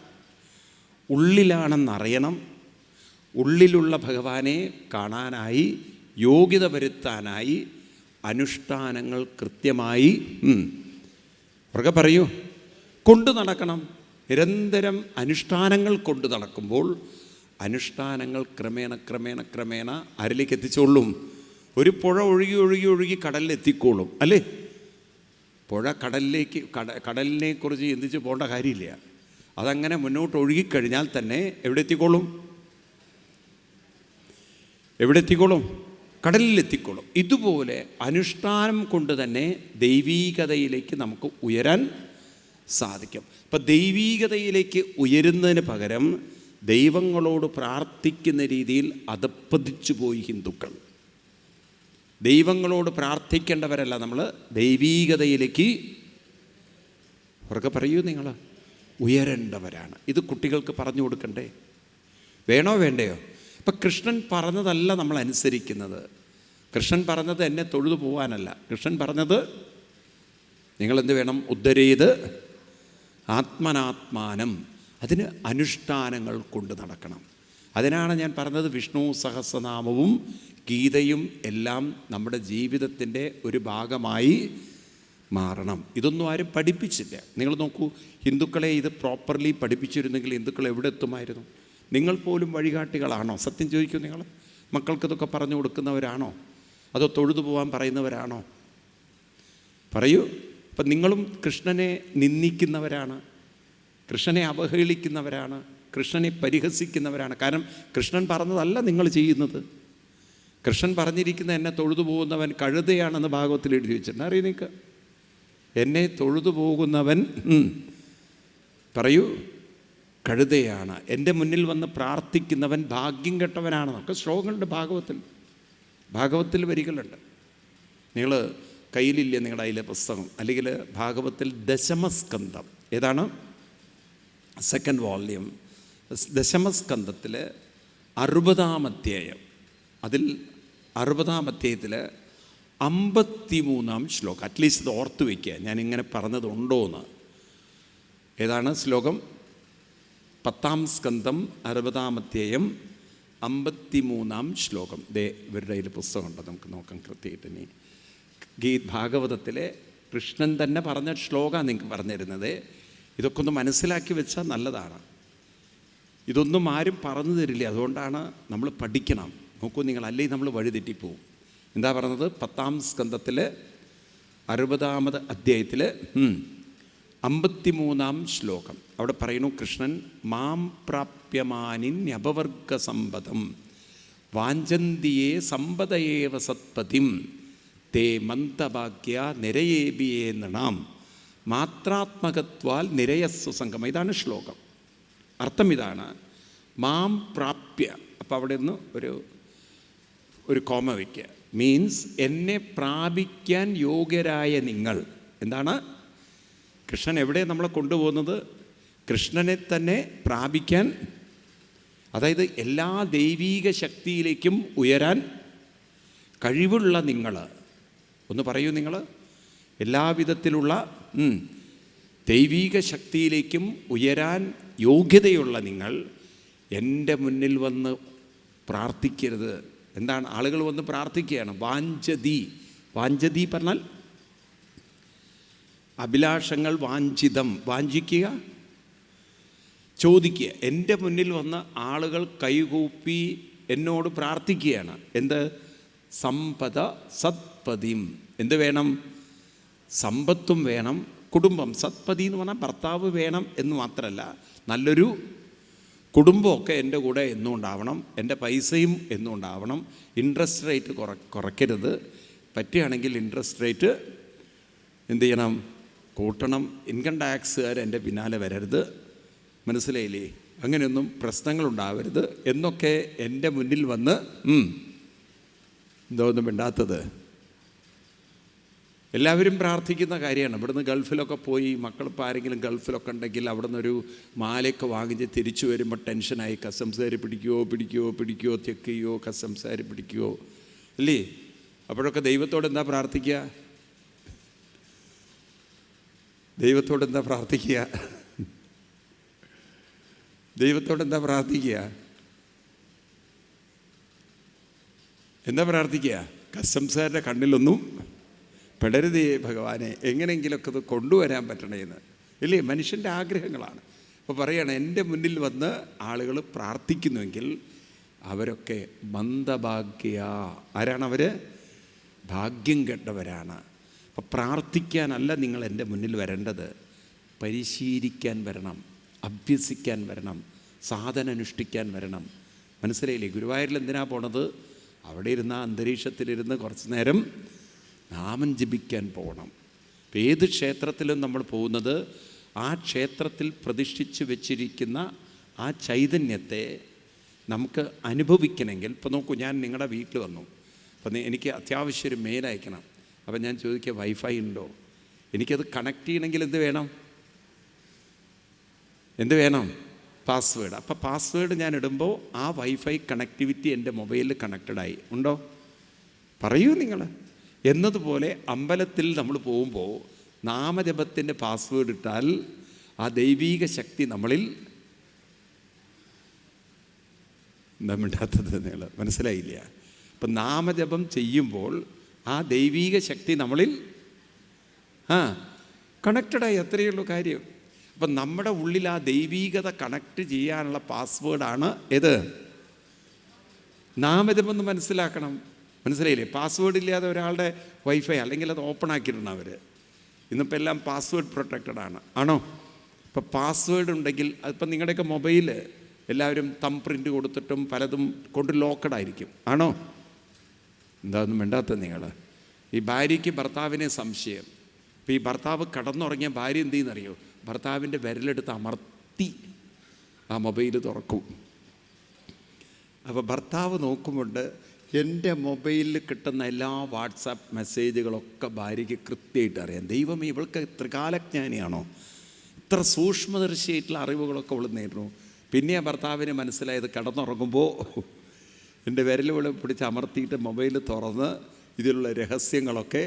ഉള്ളിലാണെന്നറിയണം. ഉള്ളിലുള്ള ഭഗവാനെ കാണാനായി, യോഗ്യത വരുത്താനായി അനുഷ്ഠാനങ്ങൾ കൃത്യമായി പുറകെ പറയൂ കൊണ്ടു നടക്കണം. നിരന്തരം അനുഷ്ഠാനങ്ങൾ കൊണ്ടു നടക്കുമ്പോൾ അനുഷ്ഠാനങ്ങൾ ക്രമേണ ക്രമേണ ക്രമേണ ആരിലേക്ക് എത്തിച്ചോളും? ഒരു പുഴ ഒഴുകി ഒഴുകി ഒഴുകി കടലിലെത്തിക്കോളും, അല്ലേ? പുഴ കടലിലേക്ക് കടലിനെ കുറിച്ച് ചിന്തിച്ച് പോകേണ്ട കാര്യമില്ല. അതങ്ങനെ മുന്നോട്ട് ഒഴുകിക്കഴിഞ്ഞാൽ തന്നെ എവിടെ എത്തിക്കോളും? എവിടെ എത്തിക്കോളും? കടലിലെത്തിക്കോളും. ഇതുപോലെ അനുഷ്ഠാനം കൊണ്ട് തന്നെ ദൈവീകതയിലേക്ക് നമുക്ക് ഉയരാൻ സാധിക്കും. അപ്പം ദൈവീകതയിലേക്ക് ഉയരുന്നതിന് പകരം ദൈവങ്ങളോട് പ്രാർത്ഥിക്കുന്ന രീതിയിൽ അധപ്പതിച്ചു പോയി ഹിന്ദുക്കൾ. ദൈവങ്ങളോട് പ്രാർത്ഥിക്കേണ്ടവരല്ല നമ്മൾ, ദൈവീകതയിലേക്ക് ഉറക്കെ പറയൂ നിങ്ങൾ ഉയരേണ്ടവരാണ്. ഇത് കുട്ടികൾക്ക് പറഞ്ഞു കൊടുക്കണ്ടേ? വേണോ വേണ്ടയോ? ഇപ്പം കൃഷ്ണൻ പറഞ്ഞതല്ല നമ്മൾ അനുസരിക്കുന്നത്. കൃഷ്ണൻ പറഞ്ഞത് എന്നെ തൊഴുതു പോകാനല്ല. കൃഷ്ണൻ പറഞ്ഞത് നിങ്ങളെന്ത് വേണം? ഉദ്ധരേത് ആത്മനാത്മാനം. അതിന് അനുഷ്ഠാനങ്ങൾ കൊണ്ട് നടക്കണം. അതിനാണ് ഞാൻ പറഞ്ഞത് വിഷ്ണു സഹസ്രനാമവും ഗീതയും എല്ലാം നമ്മുടെ ജീവിതത്തിൻ്റെ ഒരു ഭാഗമായി മാറണം. ഇതൊന്നും ആരും പഠിപ്പിച്ചില്ല. നിങ്ങൾ നോക്കൂ, ഹിന്ദുക്കളെ ഇത് പ്രോപ്പർലി പഠിപ്പിച്ചിരുന്നെങ്കിൽ ഹിന്ദുക്കൾ എവിടെ എത്തുമായിരുന്നു? നിങ്ങൾ പോലും വഴികാട്ടികളാണോ? സത്യം ചോദിക്കൂ, നിങ്ങൾ മക്കൾക്കിതൊക്കെ പറഞ്ഞു കൊടുക്കുന്നവരാണോ? അതോ തൊഴുതു പോകാൻ പറയുന്നവരാണോ? പറയൂ. അപ്പം നിങ്ങളും കൃഷ്ണനെ നിന്ദിക്കുന്നവരാണ്, കൃഷ്ണനെ അവഹേളിക്കുന്നവരാണ്, കൃഷ്ണനെ പരിഹസിക്കുന്നവരാണ്. കാരണം കൃഷ്ണൻ പറഞ്ഞതല്ല നിങ്ങൾ ചെയ്യുന്നത്. കൃഷ്ണൻ പറഞ്ഞിരിക്കുന്ന എന്നെ തൊഴുതു പോകുന്നവൻ കഴുതയാണെന്ന് ഭാഗവത്തിൽ എഴുതി വെച്ചിട്ടുണ്ട്. അറിയാം നിങ്ങൾക്ക്? എന്നെ തൊഴുതു പോകുന്നവൻ പറയൂ കഴുതയാണ്, എൻ്റെ മുന്നിൽ വന്ന് പ്രാർത്ഥിക്കുന്നവൻ ഭാഗ്യം കെട്ടവനാണെന്നൊക്കെ ശ്ലോകങ്ങളുണ്ട് ഭാഗവത്തിൽ വരികളുണ്ട്. നിങ്ങൾ കയ്യിലില്ലേ നിങ്ങളുടെ അതിലെ പുസ്തകം? അല്ലെങ്കിൽ ഭാഗവത്തിൽ ദശമസ്കന്ധം, ഏതാണ്? 2nd വോള്യം, ദശമസ്കന്ധത്തിൽ 60-ാം അധ്യായം. അതിൽ 60-ാം അധ്യായത്തിൽ 53-ാം ശ്ലോകം. അറ്റ്ലീസ്റ്റ് ഇത് ഓർത്ത് വയ്ക്കുക, ഞാനിങ്ങനെ പറഞ്ഞതുണ്ടോ എന്ന്. ഏതാണ് ശ്ലോകം? 10-ാം സ്കന്ധം 60-ാം അധ്യായം 53-ാം ശ്ലോകം. ഇവരുടെ കയ്യിൽ പുസ്തകമുണ്ട്, നമുക്ക് നോക്കാം കൃത്യമായിട്ട്. ഇനി ഭാഗവതത്തിലെ കൃഷ്ണൻ തന്നെ പറഞ്ഞ ശ്ലോകമാണ് നിങ്ങൾക്ക് പറഞ്ഞു തരുന്നത്. ഇതൊക്കെ ഒന്ന് മനസ്സിലാക്കി വെച്ചാൽ നല്ലതാണ്. ഇതൊന്നും ആരും പറഞ്ഞു തരില്ല, അതുകൊണ്ടാണ് നമ്മൾ പഠിക്കണം. നോക്കൂ നിങ്ങൾ, അല്ലെങ്കിൽ നമ്മൾ വഴിതെറ്റിപ്പോവും. എന്താ പറഞ്ഞത്? 10-ാം സ്കന്ധത്തിൽ 60-ാമത് അധ്യായത്തിൽ 53-ാം ശ്ലോകം. അവിടെ പറയുന്നു, കൃഷ്ണൻ മാം പ്രാപ്യമാനിന്യപവർഗ സമ്പദം വാഞ്ചന്തിയേ സമ്പദയേവ സത്പതിം തേ മന്ദഭാഗ്യ നിരയേബിയേ നൃണാം മാത്രാത്മകത്വാൽ നിരയസ്വ സംഗമം. ഇതാണ് ശ്ലോകം. അർത്ഥം ഇതാണ്, മാം പ്രാപ്യ. അപ്പം അവിടെ നിന്ന് ഒരു കോമ വയ്ക്കുക. മീൻസ് എന്നെ പ്രാപിക്കാൻ യോഗ്യരായ നിങ്ങൾ. എന്താണ്? കൃഷ്ണൻ എവിടെ നമ്മളെ കൊണ്ടുപോകുന്നത്? കൃഷ്ണനെ തന്നെ പ്രാപിക്കാൻ, അതായത് എല്ലാ ദൈവീക ശക്തിയിലേക്കും ഉയരാൻ കഴിവുള്ള നിങ്ങൾ. ഒന്ന് പറയൂ നിങ്ങൾ, എല്ലാവിധത്തിലുള്ള ദൈവീക ശക്തിയിലേക്കും ഉയരാൻ യോഗ്യതയുള്ള നിങ്ങൾ എൻ്റെ മുന്നിൽ വന്ന് പ്രാർത്ഥിക്കരുത്. എന്താണ്? ആളുകൾ വന്ന് പ്രാർത്ഥിക്കുകയാണ്. വാഞ്ചതി പറഞ്ഞാൽ അഭിലാഷങ്ങൾ, വാഞ്ചിതം, വാഞ്ചിക്കുക, ചോദിക്കുക. എൻ്റെ മുന്നിൽ വന്ന് ആളുകൾ കൈകൂപ്പി എന്നോട് പ്രാർത്ഥിക്കുകയാണ്. എന്ത്? സമ്പദ സത്പതിം. എന്ത് വേണം? സമ്പത്തും വേണം, കുടുംബം. സത്പതി എന്ന് പറഞ്ഞാൽ ഭർത്താവ് വേണം എന്ന് മാത്രമല്ല, നല്ലൊരു കുടുംബമൊക്കെ എൻ്റെ കൂടെ എന്നും ഉണ്ടാവണം, എൻ്റെ പൈസയും എന്നും ഉണ്ടാവണം. ഇൻട്രസ്റ്റ് റേറ്റ് കുറയ്ക്കരുത്. പറ്റുകയാണെങ്കിൽ ഇൻട്രസ്റ്റ് റേറ്റ് എന്ത് ചെയ്യണം? കൂട്ടണം. ഇൻകം ടാക്സുകാർ എൻ്റെ പിന്നാലെ വരരുത്, മനസ്സിലായില്ലേ? അങ്ങനെയൊന്നും പ്രശ്നങ്ങളുണ്ടാവരുത് എന്നൊക്കെ എൻ്റെ മുന്നിൽ വന്ന് എന്തോന്നും മിണ്ടാത്തത്? എല്ലാവരും പ്രാർത്ഥിക്കുന്ന കാര്യമാണ്. ഇവിടുന്ന് ഗൾഫിലൊക്കെ പോയി മക്കളിപ്പോൾ ആരെങ്കിലും ഗൾഫിലൊക്കെ ഉണ്ടെങ്കിൽ അവിടെ നിന്നൊരു മാലയൊക്കെ വാങ്ങിച്ച് തിരിച്ചു വരുമ്പോൾ ടെൻഷനായി, കസ്റ്റംസുകാർ പിടിക്കുമോ, ചെക്ക് ചെയ്യുമോ, കസ്റ്റംസുകാർ പിടിക്കുമോ, അല്ലേ? അപ്പോഴൊക്കെ ദൈവത്തോട് എന്താ പ്രാർത്ഥിക്കുക? ദൈവത്തോട് എന്താ പ്രാർത്ഥിക്കുക? എന്താ പ്രാർത്ഥിക്കുക? കസ്റ്റംസുകാരുടെ കണ്ണിലൊന്നും പെടരുതേ ഭഗവാനെ, എങ്ങനെയെങ്കിലുമൊക്കെ ഇത് കൊണ്ടുവരാൻ പറ്റണേന്ന്, ഇല്ലേ? മനുഷ്യൻ്റെ ആഗ്രഹങ്ങളാണ്. അപ്പോൾ പറയണം, എൻ്റെ മുന്നിൽ വന്ന് ആളുകൾ പ്രാർത്ഥിക്കുന്നുവെങ്കിൽ അവരൊക്കെ മന്ദഭാഗ്യ. ആരാണവർ? ഭാഗ്യം കെട്ടവരാണ്. അപ്പോൾ പ്രാർത്ഥിക്കാനല്ല നിങ്ങൾ എൻ്റെ മുന്നിൽ വരേണ്ടത്, പരിശീലിക്കാൻ വരണം, അഭ്യസിക്കാൻ വരണം, സാധന അനുഷ്ഠിക്കാൻ വരണം. മനസ്സിലായില്ലേ? ഗുരുവായൂരിൽ എന്തിനാ പോണത്? അവിടെ ഇരുന്ന അന്തരീക്ഷത്തിലിരുന്ന് കുറച്ച് നേരം നാമം ജപിക്കാൻ പോകണം. ഇപ്പം ഏത് ക്ഷേത്രത്തിലും നമ്മൾ പോകുന്നത് ആ ക്ഷേത്രത്തിൽ പ്രതിഷ്ഠിച്ച് വെച്ചിരിക്കുന്ന ആ ചൈതന്യത്തെ നമുക്ക് അനുഭവിക്കണമെങ്കിൽ, ഇപ്പോൾ നോക്കൂ, ഞാൻ നിങ്ങളുടെ വീട്ടിൽ വന്നു, അപ്പം എനിക്ക് അത്യാവശ്യം ഒരു മെയിൽ അയക്കണം. അപ്പം ഞാൻ ചോദിക്കുക, വൈഫൈ ഉണ്ടോ? എനിക്കത് കണക്ട് ചെയ്യണമെങ്കിൽ എന്ത് വേണം? പാസ്വേഡ്. അപ്പോൾ പാസ്വേഡ് ഞാൻ ഇടുമ്പോൾ ആ വൈഫൈ കണക്ടിവിറ്റി എൻ്റെ മൊബൈലിൽ കണക്റ്റഡായി ഉണ്ടോ? പറയൂ നിങ്ങൾ. എന്നതുപോലെ അമ്പലത്തിൽ നമ്മൾ പോകുമ്പോൾ നാമജപത്തിൻ്റെ പാസ്വേഡ് ഇട്ടാൽ ആ ദൈവീക ശക്തി നമ്മളിൽ മിണ്ടാത്തത് നിങ്ങൾ മനസ്സിലായില്ല? അപ്പം നാമജപം ചെയ്യുമ്പോൾ ആ ദൈവീക ശക്തി നമ്മളിൽ കണക്റ്റഡായി, അത്രയേ ഉള്ളൂ കാര്യം. അപ്പം നമ്മുടെ ഉള്ളിൽ ആ ദൈവീകത കണക്ട് ചെയ്യാനുള്ള പാസ്വേഡാണ് ഏത്? നാമജപം എന്ന് മനസ്സിലാക്കണം. മനസ്സിലായില്ലേ? പാസ്വേഡ് ഇല്ലാതെ ഒരാളുടെ വൈഫൈ അല്ലെങ്കിൽ അത് ഓപ്പൺ ആക്കിയിട്ടുണ്ട് അവർ. ഇന്നിപ്പോൾ എല്ലാം പാസ്വേഡ് പ്രൊട്ടക്റ്റഡ് ആണോ? ഇപ്പോൾ പാസ്വേഡ് ഉണ്ടെങ്കിൽ അതിപ്പം നിങ്ങളുടെയൊക്കെ മൊബൈൽ എല്ലാവരും പ്രിൻ്റ് കൊടുത്തിട്ടും പലതും കൊണ്ട് ലോക്കഡായിരിക്കും ആണോ? എന്താണെന്നും വേണ്ടാത്ത നിങ്ങൾ. ഈ ഭാര്യയ്ക്ക് ഭർത്താവിനെ സംശയം. ഇപ്പോൾ ഈ ഭർത്താവ് കടന്നുറങ്ങിയ ഭാര്യ എന്ത് ചെയ്യുന്നറിയോ? ഭർത്താവിൻ്റെ വിരലെടുത്ത് അമർത്തി ആ മൊബൈൽ തുറക്കും. അപ്പോൾ ഭർത്താവ് നോക്കുമ്പോൾ എൻ്റെ മൊബൈലിൽ കിട്ടുന്ന എല്ലാ വാട്സാപ്പ് മെസ്സേജുകളൊക്കെ ഭാര്യയ്ക്ക് കൃത്യമായിട്ട് അറിയാം. ദൈവം ഇവൾക്ക് ത്രികാലജ്ഞാനിയാണോ? ഇത്ര സൂക്ഷ്മദർശിയായിട്ടുള്ള അറിവുകളൊക്കെ അവൾ നേടുന്നു. പിന്നെ ആ ഭർത്താവിന് മനസ്സിലായത് കടന്നുറങ്ങുമ്പോൾ എൻ്റെ വിരലുകൾ പിടിച്ച് അമർത്തിയിട്ട് മൊബൈൽ തുറന്ന് ഇതിലുള്ള രഹസ്യങ്ങളൊക്കെ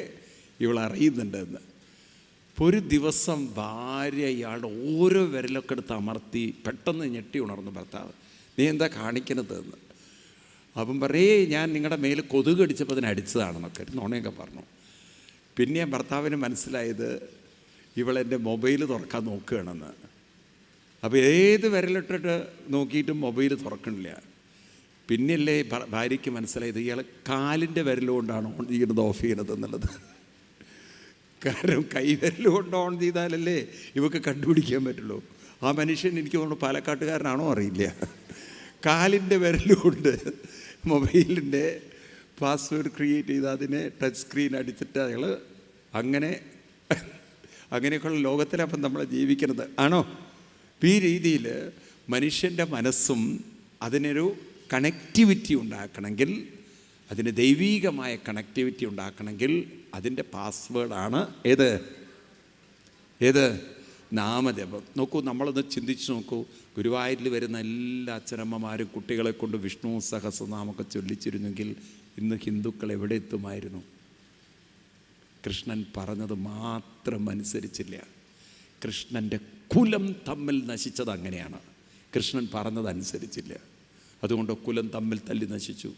ഇവൾ അറിയുന്നുണ്ടെന്ന്. ഇപ്പോൾ ഒരു ദിവസം ഭാര്യ ഇയാളുടെ ഓരോ വിരലൊക്കെ എടുത്ത് അമർത്തി പെട്ടെന്ന് ഞെട്ടി ഉണർന്നു ഭർത്താവ്. നീ എന്താ കാണിക്കണത് എന്ന്. അപ്പം പറയേ, ഞാൻ നിങ്ങളുടെ മേൽ കൊതുക് അടിച്ചപ്പോൾ അതിനടിച്ചതാണെന്നൊക്കെ നോണയൊക്കെ പറഞ്ഞു. പിന്നെ ഭർത്താവിന് മനസ്സിലായത് ഇവളെൻ്റെ മൊബൈൽ തുറക്കാൻ നോക്കുകയാണെന്ന്. അപ്പോൾ ഏത് വിരലിട്ടിട്ട് നോക്കിയിട്ടും മൊബൈൽ തുറക്കണില്ല. പിന്നെയല്ലേ ഭാര്യയ്ക്ക് മനസ്സിലായത് ഇയാൾ കാലിൻ്റെ വിരലുകൊണ്ടാണ് ഓൺ ചെയ്യുന്നത് ഓഫ് ചെയ്യുന്നത് എന്നുള്ളത്. കാരണം കൈവിരലുകൊണ്ട് ഓൺ ചെയ്താലല്ലേ ഇവക്ക് കണ്ടുപിടിക്കാൻ പറ്റുള്ളൂ. ആ മനുഷ്യൻ എനിക്ക് തോന്നുന്നു പാലക്കാട്ടുകാരനാണോ അറിയില്ല. കാലിൻ്റെ വിരലുകൊണ്ട് മൊബൈലിൻ്റെ പാസ്വേഡ് ക്രിയേറ്റ് ചെയ്ത് അതിനെ ടച്ച് സ്ക്രീൻ അടിച്ചിട്ട് അയാൾ അങ്ങനെയൊക്കെയുള്ള ലോകത്തിലപ്പം നമ്മൾ ജീവിക്കുന്നത് ആണോ? ഈ രീതിയിൽ മനുഷ്യൻ്റെ മനസ്സും അതിനൊരു കണക്റ്റിവിറ്റി ഉണ്ടാക്കണമെങ്കിൽ, അതിന് ദൈവീകമായ കണക്റ്റിവിറ്റി ഉണ്ടാക്കണമെങ്കിൽ അതിൻ്റെ പാസ്വേഡാണ് ഏത് നാമജപം. നോക്കൂ, നമ്മളൊന്ന് ചിന്തിച്ച് നോക്കൂ. ഗുരുവായൂരിൽ വരുന്ന എല്ലാ അച്ഛനമ്മമാരും കുട്ടികളെ കൊണ്ട് വിഷ്ണു സഹസ്രനാമൊക്കെ ചൊല്ലിച്ചിരുന്നെങ്കിൽ ഇന്ന് ഹിന്ദുക്കൾ എവിടെ എത്തുമായിരുന്നു? കൃഷ്ണൻ പറഞ്ഞത് മാത്രം അനുസരിച്ചില്ല. കൃഷ്ണൻ്റെ കുലം തമ്മിൽ നശിച്ചത് അങ്ങനെയാണ്. കൃഷ്ണൻ പറഞ്ഞത് അനുസരിച്ചില്ല, അതുകൊണ്ട് കുലം തമ്മിൽ തല്ലി നശിച്ചു.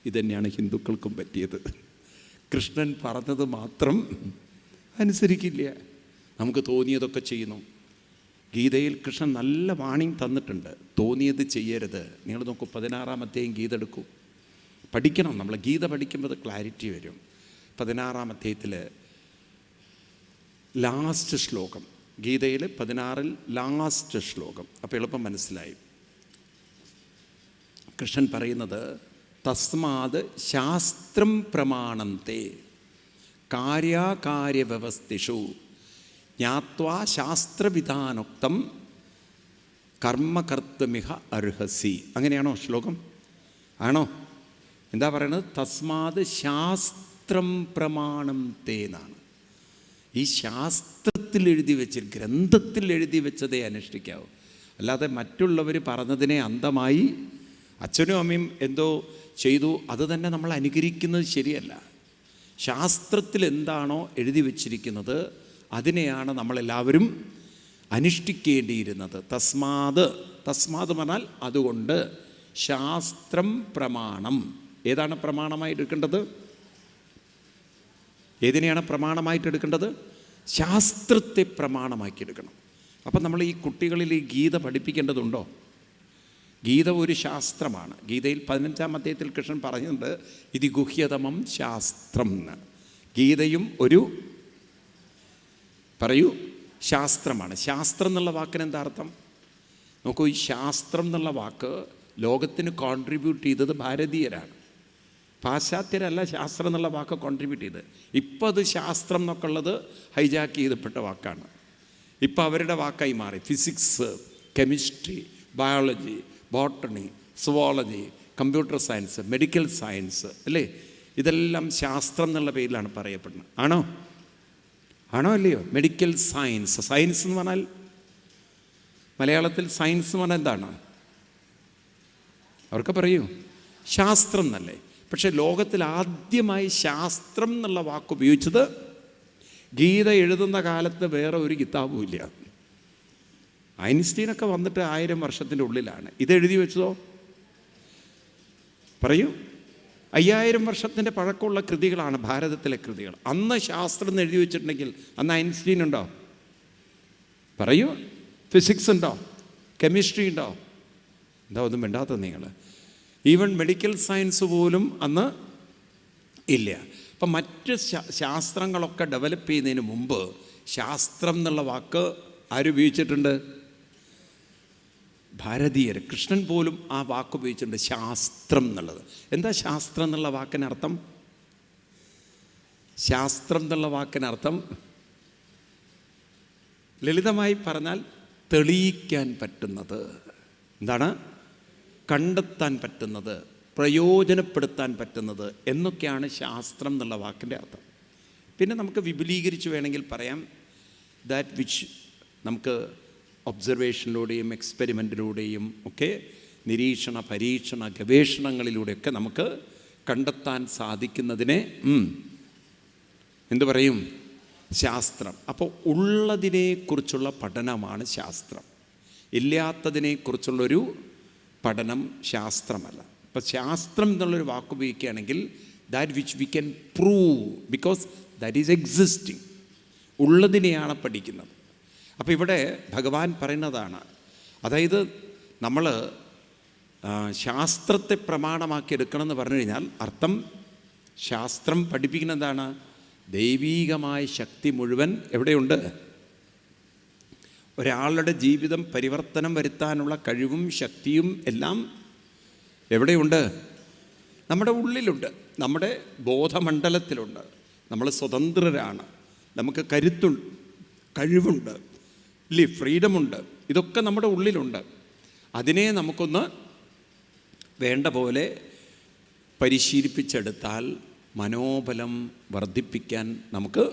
ഇതന്നെയാണ് ഹിന്ദുക്കൾക്കും പറ്റിയത്. കൃഷ്ണൻ പറഞ്ഞത് മാത്രം അനുസരിക്കില്ല, നമുക്ക് തോന്നിയതൊക്കെ ചെയ്യുന്നു. ഗീതയിൽ കൃഷ്ണൻ നല്ല വാണിംഗ് തന്നിട്ടുണ്ട്, തോന്നിയത് ചെയ്യരുത്. നിങ്ങൾ നോക്കൂ, 16-ാം അധ്യായം ഗീത എടുക്കൂ, പഠിക്കണം. നമ്മൾ ഗീത പഠിക്കുമ്പോൾ ക്ലാരിറ്റി വരും. 16-ാം അധ്യായത്തിൽ ലാസ്റ്റ് ശ്ലോകം, ഗീതയിൽ 16-ൽ ലാസ്റ്റ് ശ്ലോകം. അപ്പോൾ എളുപ്പം മനസ്സിലായി. കൃഷ്ണൻ പറയുന്നത്, തസ്മാത് ശാസ്ത്രം പ്രമാണന്തെ കാര്യകാര്യവ്യവസ്ഥിഷു ജ്ഞാത്വാ ശാസ്ത്രവിധാനോക്തം കർമ്മകർത്തുമിഹ അർഹസി. അങ്ങനെയാണോ ശ്ലോകം? ആണോ? എന്താ പറയണത്? തസ്മാത് ശാസ്ത്രം പ്രമാണം തേ എന്നാണ്. ഈ ശാസ്ത്രത്തിൽ എഴുതി വെച്ച്, ഗ്രന്ഥത്തിൽ എഴുതി വെച്ചതേ അനുഷ്ഠിക്കാവൂ. അല്ലാതെ മറ്റുള്ളവർ പറഞ്ഞതിനെ അന്ധമായി അച്ഛനും അമ്മയും എന്തോ ചെയ്തു അത് തന്നെ നമ്മൾ അനുകരിക്കുന്നത് ശരിയല്ല. ശാസ്ത്രത്തിൽ എന്താണോ എഴുതി വച്ചിരിക്കുന്നത് അതിനെയാണ് നമ്മളെല്ലാവരും അനുഷ്ഠിക്കേണ്ടിയിരുന്നത്. തസ്മാത് പറഞ്ഞാൽ അതുകൊണ്ട്, ശാസ്ത്രം പ്രമാണം. ഏതാണ് പ്രമാണമായിട്ട് എടുക്കേണ്ടത്? ഏതിനെയാണ് പ്രമാണമായിട്ട് എടുക്കേണ്ടത്? ശാസ്ത്രത്തെ പ്രമാണമാക്കി എടുക്കണം. അപ്പം നമ്മൾ ഈ കുട്ടികളിൽ ഈ ഗീത പഠിപ്പിക്കേണ്ടതുണ്ടോ? ഗീത ഒരു ശാസ്ത്രമാണ്. ഗീതയിൽ 15-ാം അധ്യായത്തിൽ കൃഷ്ണൻ പറയുന്നുണ്ട്, ഇത് ഗുഹ്യതമം ശാസ്ത്രം എന്ന്. ഗീതയും ഒരു പറയൂ ശാസ്ത്രമാണ്. ശാസ്ത്രം എന്നുള്ള വാക്കിന് എന്താ അർത്ഥം? നോക്കൂ, ഈ ശാസ്ത്രം എന്നുള്ള വാക്ക് ലോകത്തിന് കോൺട്രിബ്യൂട്ട് ചെയ്തത് ഭാരതീയരാണ്, പാശ്ചാത്യരല്ല ശാസ്ത്രം എന്നുള്ള വാക്ക് കോൺട്രിബ്യൂട്ട് ചെയ്ത്. ഇപ്പം അത് ശാസ്ത്രം എന്നൊക്കെ ഉള്ളത് ഹൈജാക്ക് ചെയ്തപ്പെട്ട വാക്കാണ്. ഇപ്പം അവരുടെ വാക്കായി മാറി. Physics, chemistry, biology, botany, zoology, computer science, medical science, അല്ലേ? ഇതെല്ലാം ശാസ്ത്രം എന്നുള്ള പേരിലാണ് പറയപ്പെടുന്നത്. ആണോ അല്ലയോ? Medical science. സയൻസ് എന്ന് പറഞ്ഞാൽ മലയാളത്തിൽ സയൻസ് എന്ന് പറഞ്ഞാൽ എന്താണ്? അവർക്ക് പറയൂ ശാസ്ത്രം എന്നല്ലേ. പക്ഷെ ലോകത്തിൽ ആദ്യമായി ശാസ്ത്രം എന്നുള്ള വാക്ക് ഉപയോഗിച്ചത് ഗീത എഴുതുന്ന കാലത്ത് വേറെ ഒരു കിതാബും ഇല്ല. ഐൻസ്റ്റീനൊക്കെ വന്നിട്ട് 1000 വർഷത്തിൻ്റെ ഉള്ളിലാണ്. ഇതെഴുതി വെച്ചതോ? പറയൂ. 5000 വർഷത്തിൻ്റെ പഴക്കമുള്ള കൃതികളാണ് ഭാരതത്തിലെ കൃതികൾ. അന്ന് ശാസ്ത്രം എഴുതി വെച്ചിട്ടുണ്ടെങ്കിൽ അന്ന് ഐൻസ്റ്റീൻ ഉണ്ടോ? പറയൂ. ഫിസിക്സ് ഉണ്ടോ? കെമിസ്ട്രി ഉണ്ടോ? എന്താ ഒന്നും വേണ്ടാത്ത നിങ്ങൾ. ഈവൻ മെഡിക്കൽ സയൻസ് പോലും അന്ന് ഇല്ല. അപ്പം മറ്റ് ശാസ്ത്രങ്ങളൊക്കെ ഡെവലപ്പ് ചെയ്യുന്നതിന് മുമ്പ് ശാസ്ത്രം എന്നുള്ള വാക്ക് ആരുപയോഗിച്ചിട്ടുണ്ട്? ഭാരതീയർ. കൃഷ്ണൻ പോലും ആ വാക്ക് ഉപയോഗിച്ചിട്ടുണ്ട്, ശാസ്ത്രം എന്നുള്ളത്. എന്താ ശാസ്ത്രം എന്നുള്ള വാക്കിനർത്ഥം? ശാസ്ത്രം എന്നുള്ള വാക്കിനർത്ഥം ലളിതമായി പറഞ്ഞാൽ തെളിയിക്കാൻ പറ്റുന്നത്. എന്താണ്? കണ്ടെത്താൻ പറ്റുന്നത്, പ്രയോജനപ്പെടുത്താൻ പറ്റുന്നത് എന്നൊക്കെയാണ് ശാസ്ത്രം എന്നുള്ള വാക്കിൻ്റെ അർത്ഥം. പിന്നെ നമുക്ക് വിപുലീകരിച്ച് വേണമെങ്കിൽ പറയാം, ദാറ്റ് വിച്ച് നമുക്ക് ഒബ്സർവേഷനിലൂടെയും എക്സ്പെരിമെൻറ്റിലൂടെയും ഒക്കെ നിരീക്ഷണ പരീക്ഷണ ഗവേഷണങ്ങളിലൂടെയൊക്കെ നമുക്ക് കണ്ടെത്താൻ സാധിക്കുന്നതിനെ എന്തു പറയും? ശാസ്ത്രം. അപ്പോൾ ഉള്ളതിനെക്കുറിച്ചുള്ള പഠനമാണ് ശാസ്ത്രം. ഇല്ലാത്തതിനെക്കുറിച്ചുള്ളൊരു പഠനം ശാസ്ത്രമല്ല. അപ്പോൾ ശാസ്ത്രം എന്നുള്ളൊരു വാക്ക് ഉപയോഗിക്കുകയാണെങ്കിൽ that which we can prove, because that is existing. ഉള്ളതിനെയാണ് പഠിക്കുന്നത്. അപ്പോൾ ഇവിടെ ഭഗവാൻ പറയുന്നതാണ്, അതായത് നമ്മൾ ശാസ്ത്രത്തെ പ്രമാണമാക്കി എടുക്കണം എന്ന് പറഞ്ഞു കഴിഞ്ഞാൽ അർത്ഥം, ശാസ്ത്രം പഠിപ്പിക്കുന്നതാണ് ദൈവീകമായ ശക്തി മുഴുവൻ എവിടെയുണ്ട്? ഒരാളുടെ ജീവിതം പരിവർത്തനം വരുത്താനുള്ള കഴിവും ശക്തിയും എല്ലാം എവിടെയുണ്ട്? നമ്മുടെ ഉള്ളിലുണ്ട്, നമ്മുടെ ബോധമണ്ഡലത്തിലുണ്ട്. നമ്മൾ സ്വതന്ത്രരാണ്, നമുക്ക് കഴിവുണ്ട്, ഇല്ലേ? ഫ്രീഡമുണ്ട്. ഇതൊക്കെ നമ്മുടെ ഉള്ളിലുണ്ട്. അതിനെ നമുക്കൊന്ന് വേണ്ട പോലെ പരിശീലിപ്പിച്ചെടുത്താൽ മനോബലം വർദ്ധിപ്പിക്കാൻ നമുക്ക്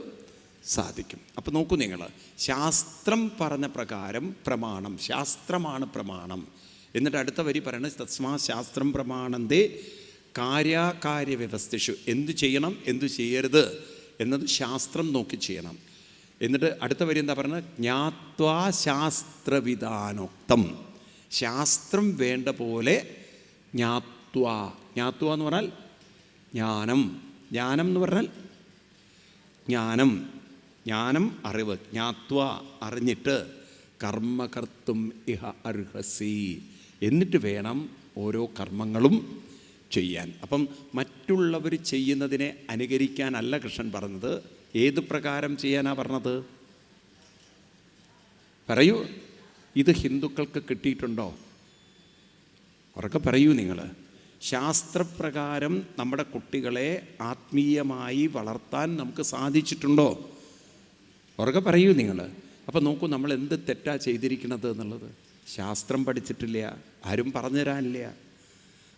സാധിക്കും. അപ്പോൾ നോക്കൂ നിങ്ങൾ, ശാസ്ത്രം പറഞ്ഞ പ്രകാരം പ്രമാണം, ശാസ്ത്രമാണ് പ്രമാണം. എന്നിട്ട് അടുത്ത വരി പറയണത് തസ്മാ ശാസ്ത്രം പ്രമാണന്തേ കാര്യാകാര്യ വ്യവസ്ഥിഷു. എന്തു ചെയ്യണം, എന്തു ചെയ്യരുത് എന്നത് ശാസ്ത്രം നോക്കി ചെയ്യണം. എന്നിട്ട് അടുത്ത വരി എന്താ പറയുന്നത്? ജ്ഞാത്വാ ശാസ്ത്രവിധാനോക്തം. ശാസ്ത്രം വേണ്ട പോലെ ജ്ഞാത്വാ എന്ന് പറഞ്ഞാൽ ജ്ഞാനം. ജ്ഞാനം എന്ന് പറഞ്ഞാൽ ജ്ഞാനം അറിവ്. ജ്ഞാത്വാ അറിഞ്ഞിട്ട് കർമ്മകർത്തും ഇഹ അർഹസി. എന്നിട്ട് വേണം ഓരോ കർമ്മങ്ങളും ചെയ്യാൻ. അപ്പം മറ്റുള്ളവർ ചെയ്യുന്നതിനെ അനുകരിക്കാനല്ല കൃഷ്ണൻ പറഞ്ഞത്. ഏത് പ്രകാരം ചെയ്യാനാ പറഞ്ഞത്? പറയൂ. ഇത് ഹിന്ദുക്കൾക്ക് കിട്ടിയിട്ടുണ്ടോ? അവർക്ക് പറയൂ നിങ്ങൾ. ശാസ്ത്രപ്രകാരം നമ്മുടെ കുട്ടികളെ ആത്മീയമായി വളർത്താൻ നമുക്ക് സാധിച്ചിട്ടുണ്ടോ? അവർക്ക് പറയൂ നിങ്ങൾ. അപ്പം നോക്കൂ, നമ്മൾ എന്ത് തെറ്റാ ചെയ്തിരിക്കുന്നത് എന്നുള്ളത്. ശാസ്ത്രം പഠിച്ചിട്ടില്ല, ആരും പറഞ്ഞു തരാനില്ല.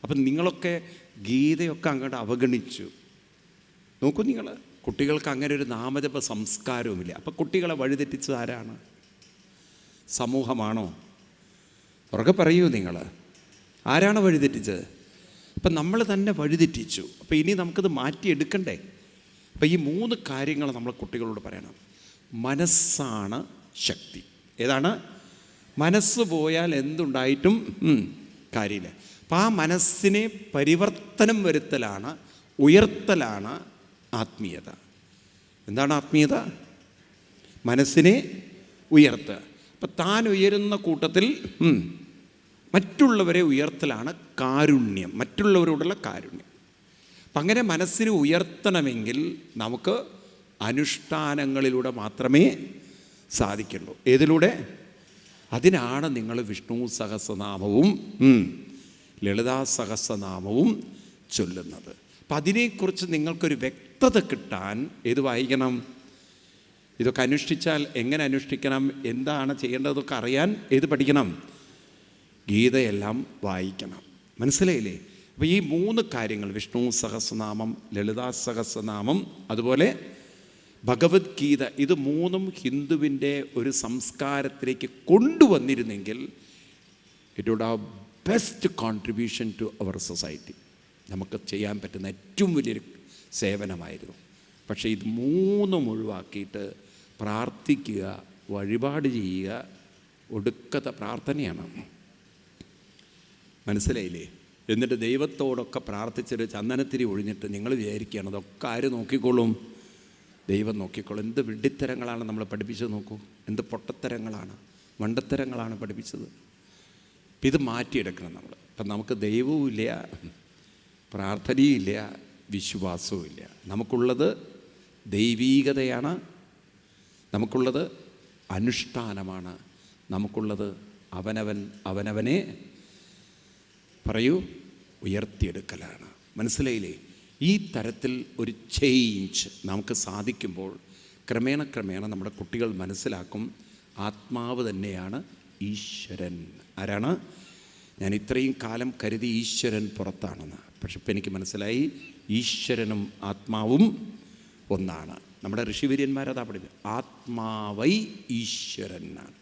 അപ്പം നിങ്ങളൊക്കെ ഗീതയൊക്കെ അങ്ങോട്ട് അവഗണിച്ചു. നോക്കൂ നിങ്ങൾ, കുട്ടികൾക്ക് അങ്ങനെ ഒരു നാമജപ സംസ്കാരവുമില്ല. അപ്പം കുട്ടികളെ വഴിതെറ്റിച്ചത് ആരാണ്? സമൂഹമാണോ? ഉറക്കെ പറയൂ നിങ്ങൾ, ആരാണ് വഴിതെറ്റിച്ചത്? അപ്പം നമ്മൾ തന്നെ വഴിതെറ്റിച്ചു. അപ്പം ഇനി നമുക്കത് മാറ്റിയെടുക്കണ്ടേ? അപ്പം ഈ 3 കാര്യങ്ങൾ നമ്മൾ കുട്ടികളോട് പറയണം. മനസ്സാണ് ശക്തി. ഏതാണ്? മനസ്സ് പോയാൽ എന്തുണ്ടായിട്ടും കാര്യമില്ല. അപ്പം ആ മനസ്സിനെ പരിവർത്തനം വരുത്തലാണ്, ഉയർത്തലാണ് ആത്മീയത. എന്താണ് ആത്മീയത? മനസ്സിനെ ഉയർത്തുക. അപ്പം താൻ ഉയരുന്ന കൂട്ടത്തിൽ മറ്റുള്ളവരെ ഉയർത്തലാണ് കാരുണ്യം, മറ്റുള്ളവരോടുള്ള കാരുണ്യം. അപ്പം അങ്ങനെ മനസ്സിനെ ഉയർത്തണമെങ്കിൽ നമുക്ക് അനുഷ്ഠാനങ്ങളിലൂടെ മാത്രമേ സാധിക്കുള്ളൂ. ഏതിലൂടെ? അതിനാണ് നിങ്ങൾ വിഷ്ണു സഹസ്രനാമവും ലളിതാ സഹസ്രനാമവും ചൊല്ലുന്നത്. അപ്പം അതിനെക്കുറിച്ച് നിങ്ങൾക്കൊരു വ്യക്തത കിട്ടാൻ ഏത് വായിക്കണം? ഇതൊക്കെ അനുഷ്ഠിച്ചാൽ എങ്ങനെ അനുഷ്ഠിക്കണം, എന്താണ് ചെയ്യേണ്ടതൊക്കെ അറിയാൻ ഏത് പഠിക്കണം? ഗീതയെല്ലാം വായിക്കണം. മനസ്സിലായില്ലേ? അപ്പോൾ ഈ 3 കാര്യങ്ങൾ, വിഷ്ണു സഹസ്രനാമം, ലളിതാ സഹസ്രനാമം, അതുപോലെ ഭഗവത്ഗീത, ഇത് 3ഉം ഹിന്ദുവിൻ്റെ ഒരു സംസ്കാരത്തിലേക്ക് കൊണ്ടുവന്നിരുന്നെങ്കിൽ it would have best contribution to our society. നമുക്ക് ചെയ്യാൻ പറ്റുന്ന ഏറ്റവും വലിയൊരു സേവനമായിരുന്നു. പക്ഷേ ഇത് 3ഉം ഒഴിവാക്കിയിട്ട് പ്രാർത്ഥിക്കുക, വഴിപാട് ചെയ്യുക ഒടുക്കത്തെ പ്രാർത്ഥനയാണ്. മനസ്സിലായില്ലേ? എന്നിട്ട് ദൈവത്തോടൊക്കെ പ്രാർത്ഥിച്ചൊരു ചന്ദനത്തിരി ഒഴിഞ്ഞിട്ട് നിങ്ങൾ വിചാരിക്കുകയാണ് അതൊക്കെ ആര് നോക്കിക്കോളും? ദൈവം നോക്കിക്കോളും. എന്ത് വിഡ്ഢിത്തരങ്ങളാണ് നമ്മൾ പഠിപ്പിച്ചത് നോക്കൂ. എന്ത് പൊട്ടത്തരങ്ങളാണ്, മണ്ടത്തരങ്ങളാണ് പഠിപ്പിച്ചത്. ഇത് മാറ്റിയെടുക്കണം നമ്മൾ. അപ്പം നമുക്ക് ദൈവവും ഇല്ല, പ്രാർത്ഥനയും ഇല്ല, വിശ്വാസവും ഇല്ല. നമുക്കുള്ളത് ദൈവീകതയാണ്, നമുക്കുള്ളത് അനുഷ്ഠാനമാണ്, നമുക്കുള്ളത് അവനവനെ പറയൂ ഉയർത്തിയെടുക്കലാണ്. മനസ്സിലായില്ലേ? ഈ തരത്തിൽ ഒരു ചേഞ്ച് നമുക്ക് സാധിക്കുമ്പോൾ ക്രമേണ നമ്മുടെ കുട്ടികൾ മനസ്സിലാക്കും ആത്മാവ് തന്നെയാണ് ഈശ്വരൻ. ആരാണ്? ഞാൻ ഇത്രയും കാലം കരുതി ഈശ്വരൻ പുറത്താണെന്ന്. പക്ഷെ ഇപ്പം എനിക്ക് മനസ്സിലായി ഈശ്വരനും ആത്മാവും ഒന്നാണ്. നമ്മുടെ ഋഷിവര്യന്മാരതാ പഠിപ്പിച്ചത്, ആത്മാവൈ ഈശ്വരനാണ്.